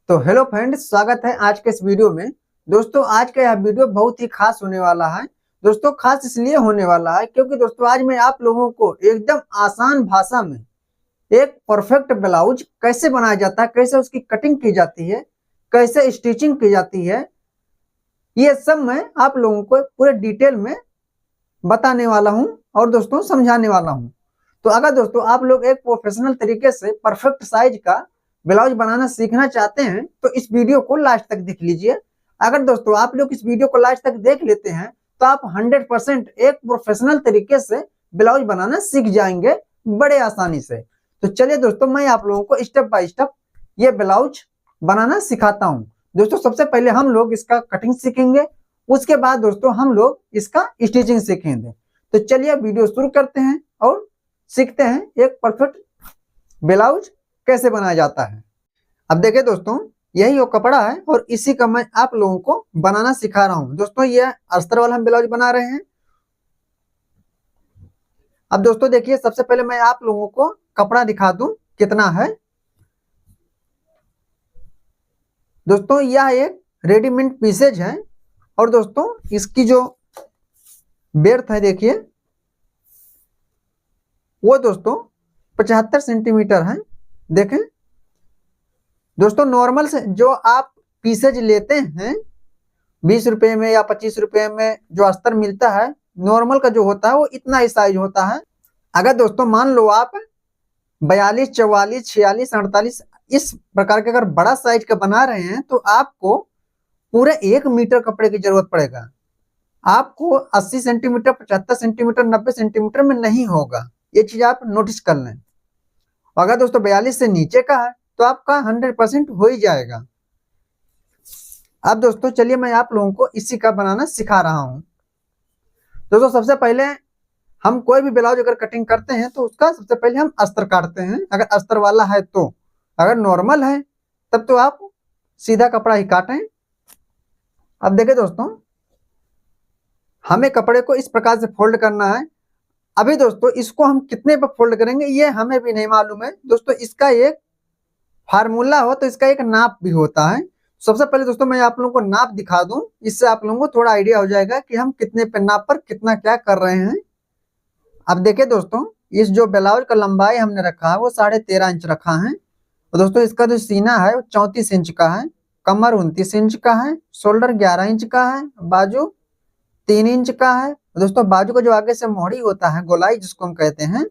तो hello friends, स्वागत है आज के इस वीडियो में। दोस्तों, आज का यह वीडियो बहुत ही खास होने वाला है। दोस्तों, खास इसलिए होने वाला है क्योंकि दोस्तों आज मैं आप लोगों को एकदम आसान भाषा में एक परफेक्ट ब्लाउज कैसे बनाया जाता है, कैसे उसकी कटिंग की जाती है, कैसे स्टिचिंग की जाती है, ये सब मैं आप लोगों को पूरे डिटेल में बताने वाला हूँ और दोस्तों समझाने वाला हूँ। तो अगर दोस्तों आप लोग एक प्रोफेशनल तरीके से परफेक्ट साइज का ब्लाउज बनाना सीखना चाहते हैं तो इस वीडियो को लास्ट तक देख लीजिए। अगर दोस्तों आप लोग इस वीडियो को लास्ट तक देख लेते हैं तो आप 100% एक प्रोफेशनल तरीके से ब्लाउज बनाना सीख जाएंगे बड़े आसानी से। तो चलिए दोस्तों, मैं आप लोगों को स्टेप बाय स्टेप ये ब्लाउज बनाना सिखाता हूँ। दोस्तों, सबसे पहले हम लोग इसका कटिंग सीखेंगे, उसके बाद दोस्तों हम लोग इसका स्टिचिंग सीखेंगे। तो चलिए वीडियो शुरू करते हैं और सीखते हैं एक परफेक्ट ब्लाउज कैसे बनाया जाता है। अब देखिए दोस्तों, यही वो कपड़ा है और इसी का मैं आप लोगों को बनाना सिखा रहा हूँ। दोस्तों, ये अस्तर वाला हम ब्लाउज बना रहे हैं। अब दोस्तों देखिए, सबसे पहले मैं आप लोगों को कपड़ा दिखा दूं कितना है। दोस्तों, यह एक रेडीमेड पीसेज है और दोस्तों इसकी जो बेर्थ है देखिए वो दोस्तों 75 सेंटीमीटर है। देखें दोस्तों, नॉर्मल से जो आप पीसेज लेते हैं 20 रुपए में या 25 रुपए में जो अस्तर मिलता है, नॉर्मल का जो होता है वो इतना ही साइज होता है। अगर दोस्तों मान लो आप 42, 44, 46, 48 इस प्रकार के अगर बड़ा साइज का बना रहे हैं तो आपको पूरे 1 मीटर कपड़े की जरूरत पड़ेगा। आपको 80 सेंटीमीटर, 75 सेंटीमीटर, 90 सेंटीमीटर में नहीं होगा। ये चीज आप नोटिस कर लें। अगर दोस्तों 42 से नीचे का है तो आपका 100% हो ही जाएगा। अब दोस्तों चलिए मैं आप लोगों को इसी का बनाना सिखा रहा हूं। दोस्तों, सबसे पहले हम कोई भी ब्लाउज अगर कटिंग करते हैं तो उसका सबसे पहले हम अस्तर काटते हैं, अगर अस्तर वाला है तो। अगर नॉर्मल है तब तो आप सीधा कपड़ा ही काटें। अब देखिए दोस्तों, हमें कपड़े को इस प्रकार से फोल्ड करना है। अभी दोस्तों इसको हम कितने पर फोल्ड करेंगे ये हमें भी नहीं मालूम है। दोस्तों, इसका एक फार्मूला हो तो इसका एक नाप भी होता है। सबसे पहले दोस्तों मैं आप लोगों को नाप दिखा दूं, इससे आप लोगों को थोड़ा आइडिया हो जाएगा कि हम कितने पे नाप पर कितना क्या कर रहे हैं। अब देखिए दोस्तों, इस जो ब्लाउज का लंबाई हमने रखा है वो 13.5 इंच रखा है। और दोस्तों इसका जो सीना है वो 34 इंच का है, कमर 29 इंच का है, शोल्डर 11 इंच का है, बाजू 3 इंच का है। दोस्तों बाजू का जो आगे से मोहरी होता है, गोलाई जिसको हम कहते हैं,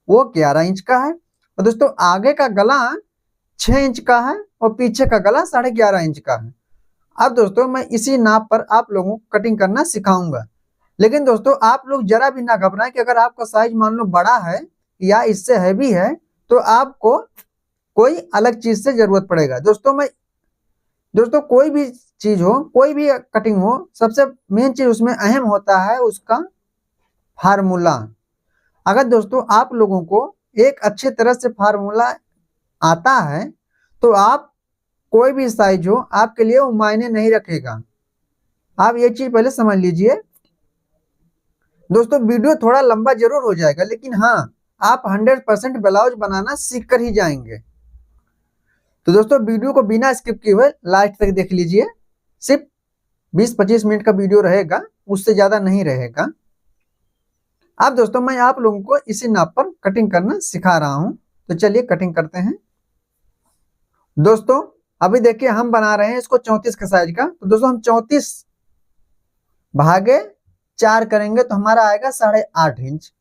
वो 11 इंच का है। और दोस्तों आगे का गला 6 इंच का है और पीछे का गला 11.5 इंच का है। अब दोस्तों मैं इसी नाप पर आप लोगों को कटिंग करना सिखाऊंगा। लेकिन दोस्तों आप लोग जरा भी ना घबराएं कि अगर आपका साइज मान लो बड़ा है या इससे हैवी है तो आपको कोई अलग चीज से जरूरत पड़ेगा। दोस्तों कोई भी चीज हो, कोई भी कटिंग हो, सबसे मेन चीज उसमें अहम होता है उसका फार्मूला। अगर दोस्तों आप लोगों को एक अच्छी तरह से फार्मूला आता है तो आप कोई भी साइज हो आपके लिए वो मायने नहीं रखेगा। आप ये चीज पहले समझ लीजिए। दोस्तों वीडियो थोड़ा लंबा जरूर हो जाएगा लेकिन हाँ, आप 100% ब्लाउज बनाना सीख कर ही जाएंगे। तो दोस्तों वीडियो को बिना स्किप किए हुए लास्ट तक देख लीजिए। सिर्फ 20-25 मिनट का वीडियो रहेगा, उससे ज्यादा नहीं रहेगा। अब दोस्तों मैं आप लोगों को इसी नाप पर कटिंग करना सिखा रहा हूं। तो चलिए कटिंग करते हैं। दोस्तों अभी देखिए हम बना रहे हैं इसको 34 के साइज का। तो दोस्तों हम 34 भागे 4 करेंगे तो हमारा आएगा 8.5 इंच।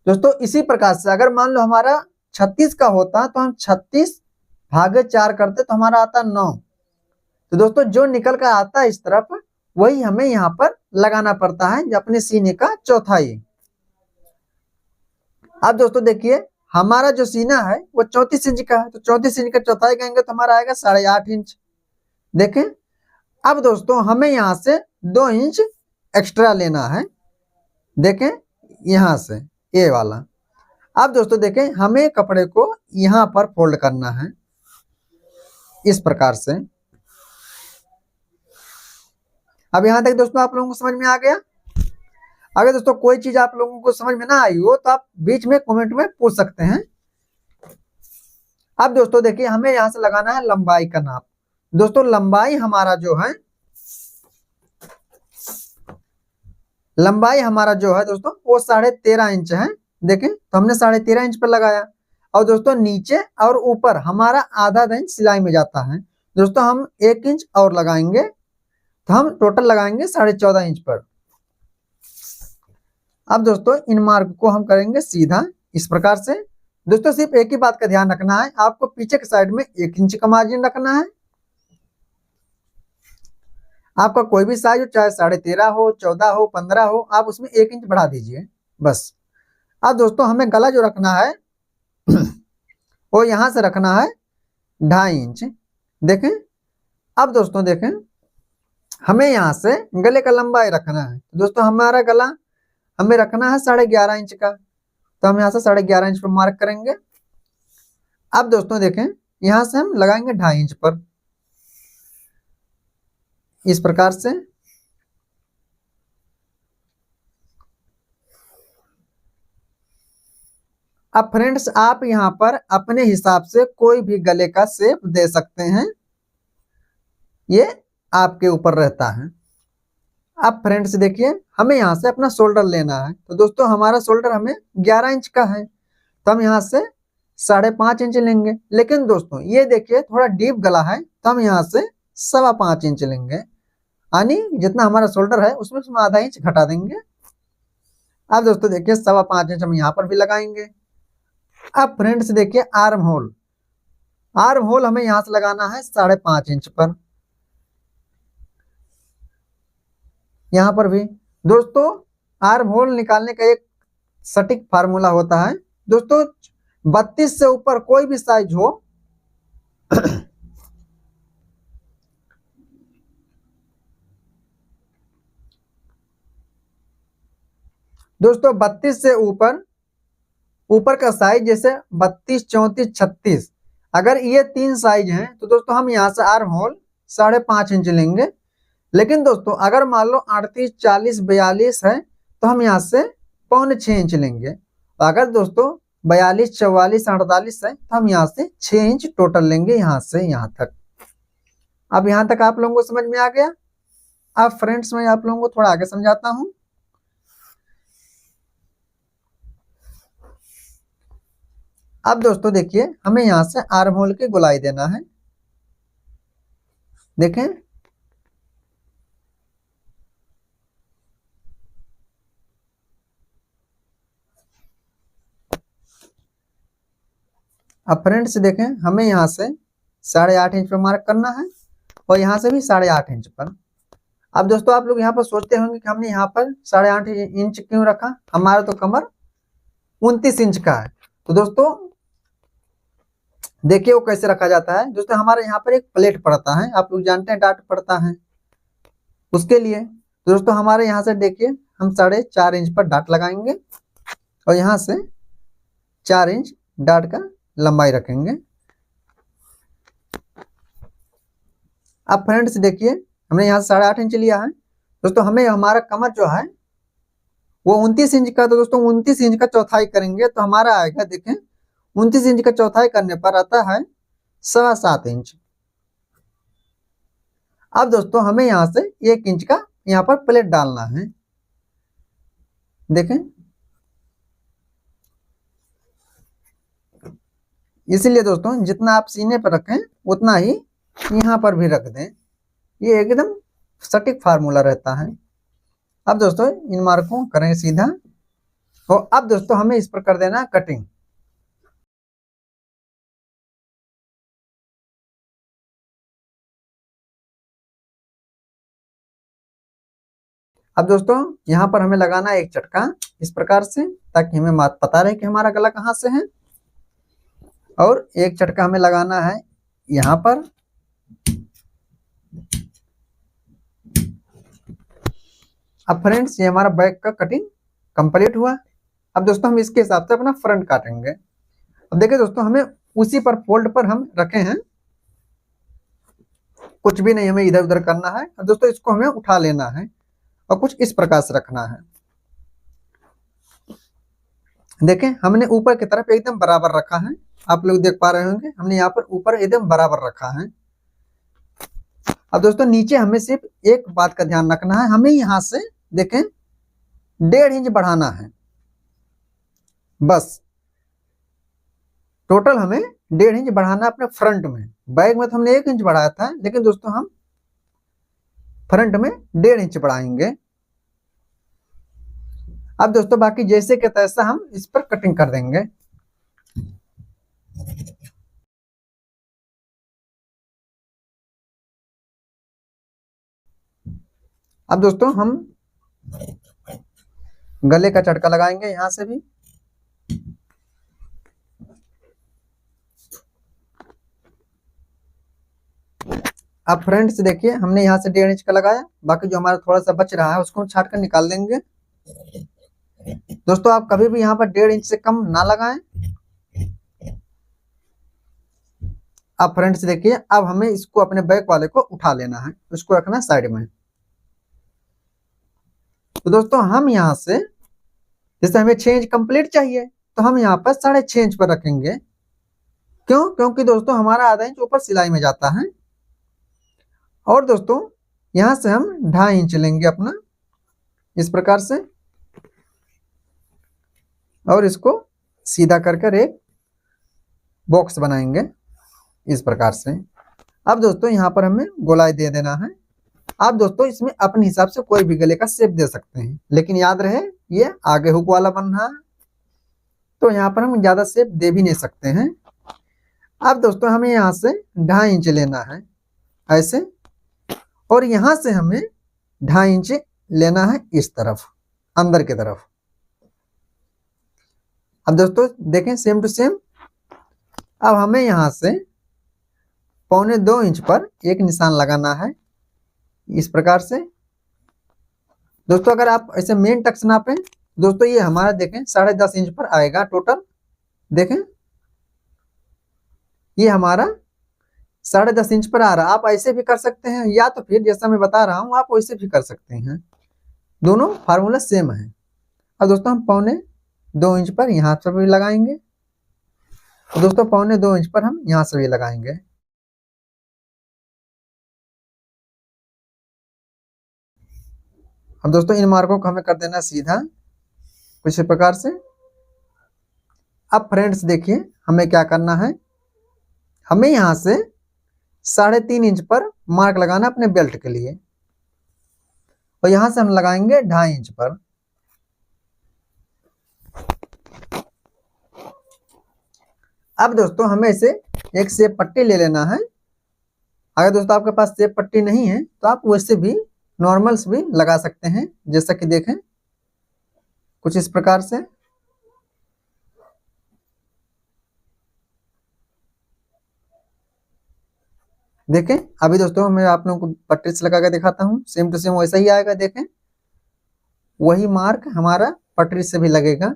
दोस्तों इसी प्रकार से अगर मान लो हमारा 36 का होता तो हम 36 भागे 4 करते तो हमारा आता 9। तो दोस्तों जो निकल कर आता है इस तरफ वही हमें यहाँ पर लगाना पड़ता है अपने सीने का चौथाई। अब दोस्तों देखिए हमारा जो सीना है वो 34 इंच का है, तो 34 इंच का चौथाई कहेंगे तो हमारा आएगा 8.5 इंच। देखें अब दोस्तों हमें यहाँ से 2 इंच एक्स्ट्रा लेना है। देखें यहाँ से ये वाला। अब दोस्तों देखें हमें कपड़े को यहाँ पर फोल्ड करना है इस प्रकार से। अब यहाँ तक दोस्तों आप लोगों को समझ में आ गया। अगर दोस्तों कोई चीज आप लोगों को समझ में ना आई हो तो आप बीच में कमेंट में पूछ सकते हैं। अब दोस्तों देखिए हमें यहाँ से लगाना है लंबाई का नाप। दोस्तों लंबाई हमारा जो है, दोस्तों वो 13.5 इंच है। देखें तो हमने 13.5 इंच पर लगाया, और दोस्तों नीचे और ऊपर हमारा आधा इंच सिलाई में जाता है। दोस्तों हम 1 इंच और लगाएंगे, तो हम टोटल लगाएंगे 14.5 इंच पर। अब दोस्तों इन मार्क को हम करेंगे सीधा इस प्रकार से। दोस्तों सिर्फ एक ही बात का ध्यान रखना है, आपको पीछे के साइड में 1 इंच का मार्जिन रखना है। आपका कोई भी साइज हो, चाहे 13.5 हो, 14 हो, 15 हो, आप उसमें 1 इंच बढ़ा दीजिए बस। अब दोस्तों हमें गला जो रखना है वो यहां से रखना है 2.5 इंच। देखें, अब दोस्तों देखें, हमें यहाँ से गले का लंबाई रखना है। दोस्तों हमारा गला हमें रखना है 11.5 इंच का, तो हम यहाँ से 11.5 इंच पर मार्क करेंगे। अब दोस्तों देखें, यहाँ से हम लगाएंगे 2.5 इंच पर, इस प्रकार से। अब फ्रेंड्स आप यहाँ पर अपने हिसाब से कोई भी गले का शेप दे सकते हैं, ये आपके ऊपर रहता है। अब फ्रेंड्स देखिए, हमें यहाँ से अपना शोल्डर लेना है। तो दोस्तों हमारा शोल्डर हमें 11 इंच का है, तो हम यहाँ से 5.5 इंच लेंगे। लेकिन दोस्तों ये देखिए थोड़ा डीप गला है, तो हम यहाँ से 5.25 इंच लेंगे, यानी जितना हमारा शोल्डर है उसमें आधा इंच घटा देंगे। अब दोस्तों देखिए 5.25 इंच हम यहाँ पर भी लगाएंगे। अब फ्रेंड्स देखिए आर्म होल हमें यहाँ से लगाना है 5.5 इंच पर, यहाँ पर भी। दोस्तों आर्म होल निकालने का एक सटीक फार्मूला होता है। दोस्तों 32 से ऊपर कोई भी साइज हो दोस्तों 32 से ऊपर का साइज, जैसे 32, 34, 36, अगर ये 3 साइज हैं तो दोस्तों हम यहाँ से आर्म होल 5.5 इंच लेंगे। लेकिन दोस्तों अगर मान लो 38, 40, 42 है तो हम यहाँ से 5.25 इंच लेंगे। अगर दोस्तों 42, 44, 48 है तो हम यहाँ से 6 इंच टोटल लेंगे, यहाँ से यहाँ तक। अब यहाँ तक आप लोगों को समझ में आ गया। अब फ्रेंड्स मैं आप लोगों को थोड़ा आगे समझाता हूँ। अब दोस्तों देखिए, हमें यहाँ से आर्म होल की गोलाई देना है। देखें, अब फ्रेंड्स देखें, हमें यहाँ से 8.5 इंच पर मार्क करना है, और यहाँ से भी 8.5 इंच पर। अब दोस्तों आप लोग यहाँ पर सोचते होंगे कि हमने यहाँ पर 8.5 इंच क्यों रखा, हमारा तो कमर 29 इंच का है। तो दोस्तों देखिए वो कैसे रखा जाता है। दोस्तों हमारे यहाँ पर एक प्लेट पड़ता है, आप लोग जानते हैं डाट पड़ता है उसके लिए। तो दोस्तों हमारे यहाँ से देखिए हम 4.5 इंच पर डाट लगाएंगे, और यहाँ से 4 इंच डाट का लंबाई रखेंगे। अब फ्रेंड्स देखिए, हमने यहाँ से 8.5 इंच लिया है। दोस्तों हमें हमारा कमर जो है वो 29 इंच का, तो दोस्तों 29 इंच का चौथाई करेंगे तो हमारा आएगा, देखें 29 इंच का चौथाई करने पर आता है 7.25 इंच। अब दोस्तों हमें यहाँ से 1 इंच का यहाँ पर प्लेट डालना है। देखें, इसीलिए दोस्तों जितना आप सीने पर रखें उतना ही यहाँ पर भी रख दें, ये एकदम सटीक फार्मूला रहता है। अब दोस्तों इन मार्कों करें सीधा, और अब दोस्तों हमें इस पर कर देना कटिंग। अब दोस्तों यहाँ पर हमें लगाना है एक चटका इस प्रकार से, ताकि हमें पता रहे कि हमारा गला कहाँ से है। और एक चटका हमें लगाना है यहाँ पर। अब फ्रेंड्स ये हमारा बैक का कटिंग कंप्लीट हुआ। अब दोस्तों हम इसके हिसाब से अपना फ्रंट काटेंगे। अब देखिए दोस्तों, हमें उसी पर फोल्ड पर हम रखे हैं, कुछ भी नहीं हमें इधर उधर करना है। अब दोस्तों इसको हमें उठा लेना है और कुछ इस प्रकार से रखना है। देखें हमने ऊपर की तरफ एकदम बराबर रखा है, आप लोग देख पा रहे होंगे, हमने यहाँ पर ऊपर एकदम बराबर रखा है। अब दोस्तों नीचे हमें सिर्फ एक बात का ध्यान रखना है, हमें यहाँ से देखें 1.5 इंच बढ़ाना है बस। टोटल हमें 1.5 इंच बढ़ाना है अपने फ्रंट में। बैक में तो हमने 1 इंच बढ़ाया था, लेकिन दोस्तों हम फ्रंट में 1.5 इंच बढ़ाएंगे। अब दोस्तों बाकी जैसे के तैसा हम इस पर कटिंग कर देंगे। अब दोस्तों हम गले का चटका लगाएंगे यहां से भी। अब फ्रंट से देखिए हमने यहाँ से 1.5 इंच का लगाया, बाकी जो हमारा थोड़ा सा बच रहा है उसको हम छाट कर निकाल देंगे। दोस्तों आप कभी भी यहाँ पर 1.5 इंच से कम ना लगाएं। अब फ्रंट से देखिए, अब हमें इसको अपने बैक वाले को उठा लेना है, उसको रखना है साइड में। तो दोस्तों हम यहाँ से जैसे हमें 6 इंच कंप्लीट चाहिए, तो हम यहाँ पर 6.5 इंच पर रखेंगे। क्यों? क्योंकि दोस्तों हमारा आधा इंच ऊपर सिलाई में जाता है। और दोस्तों यहाँ से हम 2.5 इंच लेंगे अपना, इस प्रकार से, और इसको सीधा कर कर एक बॉक्स बनाएंगे इस प्रकार से। अब दोस्तों यहाँ पर हमें गोलाई दे देना है। आप दोस्तों इसमें अपने हिसाब से कोई भी गले का शेप दे सकते हैं, लेकिन याद रहे ये आगे हुक वाला बन रहा है, तो यहाँ पर हम ज्यादा शेप दे भी नहीं सकते हैं। अब दोस्तों हमें यहाँ से 2.5 इंच लेना है ऐसे, और यहाँ से हमें 2.5 इंच लेना है इस तरफ, अंदर की तरफ। अब दोस्तों देखें सेम टू सेम। अब हमें यहाँ से 1.25 इंच पर एक निशान लगाना है इस प्रकार से। दोस्तों अगर आप ऐसे मेन टक्स नापें, दोस्तों ये हमारा देखें 10.5 इंच पर आएगा टोटल। देखें ये हमारा 10.5 इंच पर आ रहा है। आप ऐसे भी कर सकते हैं, या तो फिर जैसा मैं बता रहा हूं आप वैसे भी कर सकते हैं, दोनों फार्मूला सेम है। अब दोस्तों हम 1.25 इंच पर यहाँ से भी लगाएंगे, दोस्तों 1.25 इंच पर हम यहाँ से भी लगाएंगे। अब दोस्तों इन मार्कों को हमें कर देना सीधा कुछ इस प्रकार से। अब फ्रेंड्स देखिए हमें क्या करना है, हमें यहाँ से 3.5 इंच पर मार्क लगाना अपने बेल्ट के लिए, और यहाँ से हम लगाएंगे 2.5 इंच पर। अब दोस्तों हमें इसे एक सेब पट्टी ले लेना है। अगर दोस्तों आपके पास सेब पट्टी नहीं है तो आप वैसे भी नॉर्मल्स भी लगा सकते हैं, जैसा कि देखें कुछ इस प्रकार से। देखें अभी दोस्तों मैं आप लोगों को पट्टी से लगा कर दिखाता हूँ, सेम टू सेम वैसा ही आएगा। देखें वही मार्क हमारा पटरी से भी लगेगा।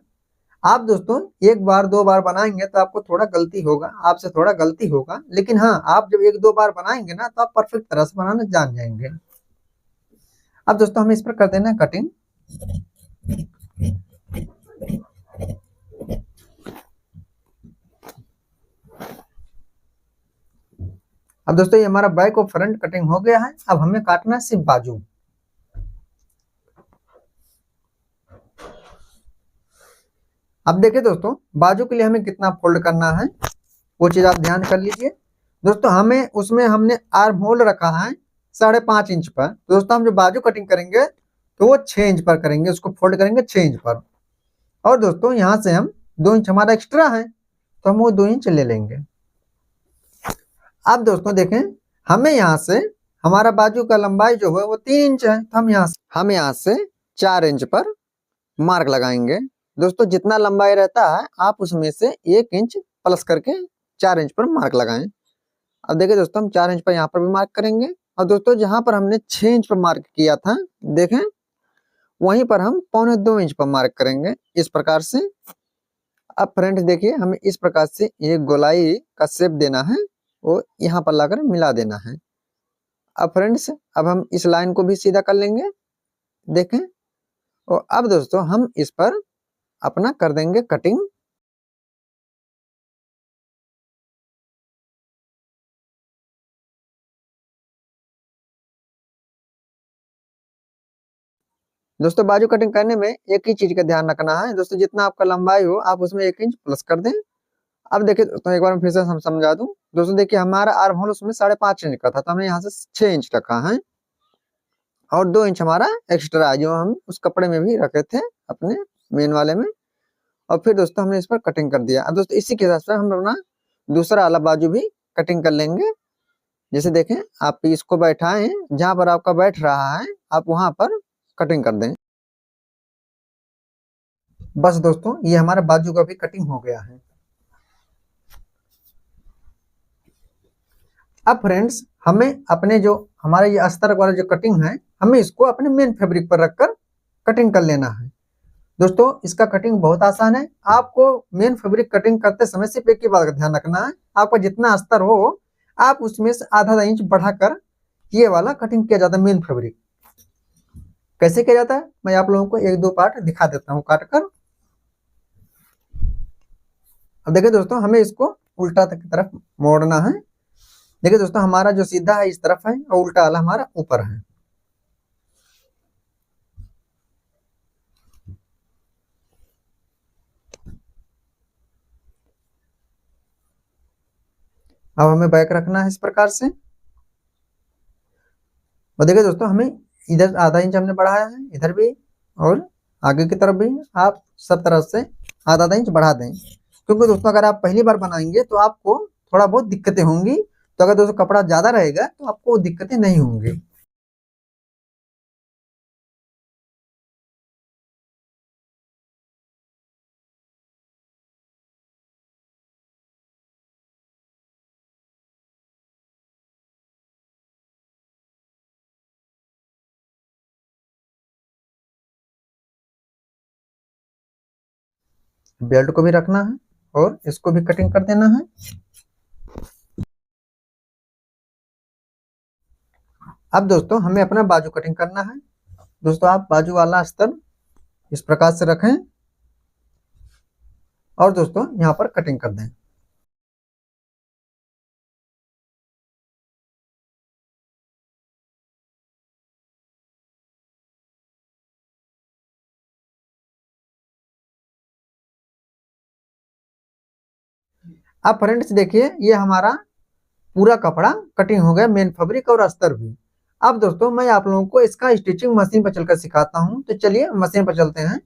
आप दोस्तों 1 बार 2 बार बनाएंगे तो आपको थोड़ा गलती होगा, आपसे थोड़ा गलती होगा, लेकिन हाँ आप जब 1-2 बार बनाएंगे ना तो आप परफेक्ट तरह से बनाना जान जाएंगे। अब दोस्तों हमें इस पर कर देना कटिंग। अब दोस्तों ये हमारा बैक और फ्रंट कटिंग हो गया है। अब हमें काटना है सिर्फ बाजू। अब देखिए दोस्तों बाजू के लिए हमें कितना फोल्ड करना है वो चीज आप ध्यान कर लीजिए। दोस्तों हमें उसमें हमने आर्म होल रखा है 5.5 इंच पर। तो दोस्तों हम जो बाजू कटिंग करेंगे तो वो 6 इंच पर करेंगे, उसको फोल्ड करेंगे 6 इंच पर। और दोस्तों यहाँ से हम 2 इंच हमारा एक्स्ट्रा है तो हम वो 2 इंच ले लेंगे। अब दोस्तों देखें हमें यहाँ से हमारा बाजू का लंबाई जो है वो 3 इंच है, तो हम यहाँ से 4 इंच पर मार्क लगाएंगे। दोस्तों जितना लंबाई रहता है आप उसमें से 1 इंच प्लस करके 4 इंच पर मार्क लगाएं। अब देखिए दोस्तों हम 4 इंच पर यहाँ पर भी मार्क करेंगे, और दोस्तों जहां पर हमने 6 इंच पर मार्क किया था देखें वहीं पर हम 1.25 इंच पर मार्क करेंगे इस प्रकार से। अब फ्रेंड्स देखिए हमें इस प्रकार से एक गोलाई का शेप देना है, वो यहाँ पर लाकर मिला देना है। अब फ्रेंड्स अब हम इस लाइन को भी सीधा कर लेंगे देखें, और अब दोस्तों हम इस पर अपना कर देंगे कटिंग। दोस्तों बाजू कटिंग करने में एक ही चीज का ध्यान रखना है दोस्तों, जितना आपका लंबाई हो आप उसमें 1 इंच प्लस कर दें। अब देखिए तो एक बार मैं फिर से हम समझा दूं दोस्तों, देखिए हमारा आर्म होल उसमें 5.5 इंच का था, तो हमने यहाँ से 6 इंच रखा है और 2 इंच हमारा एक्स्ट्रा जो हम उस कपड़े में भी रखे थे अपने मेन वाले में। और फिर दोस्तों हमने इस पर कटिंग कर दिया। अब दोस्तों इसी के हिसाब से हम अपना दूसरा वाला बाजू भी कटिंग कर लेंगे। जैसे देखें आप इसको बैठाएं, जहां पर आपका बैठ रहा है आप वहां पर कटिंग कर दें। बस दोस्तों ये हमारा बाजू का भी कटिंग हो गया है। अब फ्रेंड्स हमें अपने जो हमारे ये अस्तर वाला जो कटिंग है, हमें इसको अपने मेन फैब्रिक पर रखकर कटिंग कर लेना है। दोस्तों इसका कटिंग बहुत आसान है। आपको मेन फैब्रिक कटिंग करते समय सिर्फ एक ही बात का ध्यान रखना है, आपका जितना अस्तर हो आप उसमें से आधा इंच बढ़ाकर ये वाला कटिंग किया जाता है मेन फैब्रिक। कैसे किया जाता है मैं आप लोगों को 1-2 पार्ट दिखा देता हूँ काट कर। अब देखिए दोस्तों हमें इसको उल्टा की तरफ मोड़ना है। देखिए दोस्तों हमारा जो सीधा है इस तरफ है और उल्टा वाला हमारा ऊपर है। अब हमें बैक रखना है इस प्रकार से। और देखिए दोस्तों हमें इधर आधा इंच हमने बढ़ाया है, इधर भी और आगे की तरफ भी आप सब तरफ से आधा इंच बढ़ा दें। क्योंकि दोस्तों अगर आप पहली बार बनाएंगे तो आपको थोड़ा बहुत दिक्कतें होंगी, तो अगर दोस्तों कपड़ा ज्यादा रहेगा तो आपको दिक्कतें नहीं होंगी। बेल्ट को भी रखना है और इसको भी कटिंग कर देना है। अब दोस्तों हमें अपना बाजू कटिंग करना है। दोस्तों आप बाजू वाला अस्तर इस प्रकार से रखें और दोस्तों यहाँ पर कटिंग कर दें। अब फ्रेंड्स देखिए ये हमारा पूरा कपड़ा कटिंग हो गया, मेन फैब्रिक और अस्तर भी। अब दोस्तों मैं आप लोगों को इसका स्टिचिंग मशीन पर चलकर सिखाता हूँ, तो चलिए मशीन पर चलते हैं।